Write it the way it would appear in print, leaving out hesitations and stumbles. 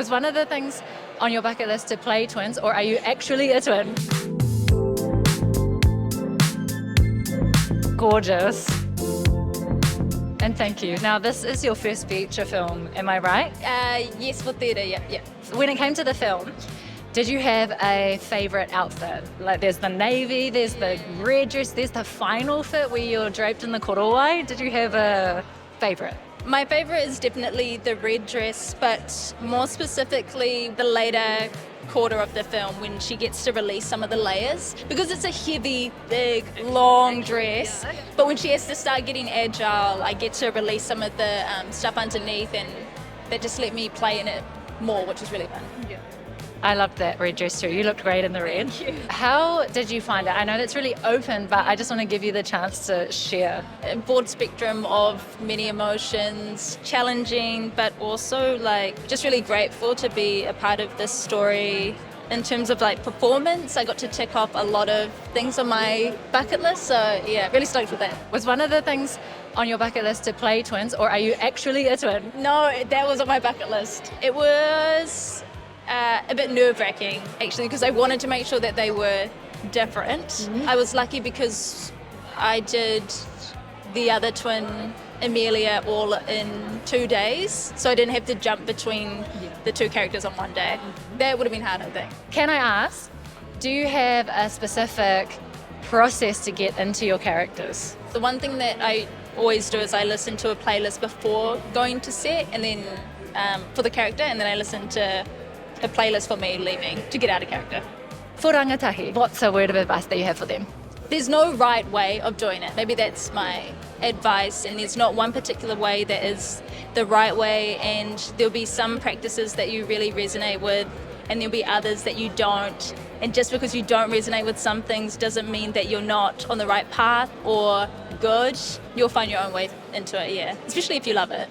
Was one of the things on your bucket list to play twins, or are you actually a twin? Gorgeous. And thank you. Now, this is your first feature film, am I right? Yes, for theatre, yeah. When it came to the film, did you have a favourite outfit? Like, there's the navy, there's the red dress, there's the final fit where you're draped in the korowai. Did you have a favourite? My favourite is definitely the red dress, but more specifically the later quarter of the film when she gets to release some of the layers, because it's a heavy, big, long dress. But when she has to start getting agile, I get to release some of the stuff underneath, and that just let me play in it more, which was really fun. Yeah. I loved that red dress too. You looked great in the red. How did you find it? I know that's really open, but I just want to give you the chance to share. A broad spectrum of many emotions, challenging, but also just really grateful to be a part of this story. In terms of performance, I got to tick off a lot of things on my bucket list, so yeah, really stoked with that. Was one of the things on your bucket list to play twins, or are you actually a twin? No, that was on my bucket list. It was a bit nerve-wracking, actually, because I wanted to make sure that they were different. Mm-hmm. I was lucky because I did the other twin, Amelia, all in 2 days, so I didn't have to jump between the two characters on one day. That would have been hard, I think. Can I ask, do you have a specific process to get into your characters? The one thing that I always do is I listen to a playlist before going to set, and then for the character, and then I listen to a playlist for me leaving to get out of character. For rangatahi, what's a word of advice that you have for them? There's no right way of doing it. Maybe that's my advice, and there's not one particular way that is the right way, and there'll be some practices that you really resonate with, and there'll be others that you don't. And just because you don't resonate with some things doesn't mean that you're not on the right path or good. You'll find your own way into it, yeah, especially if you love it.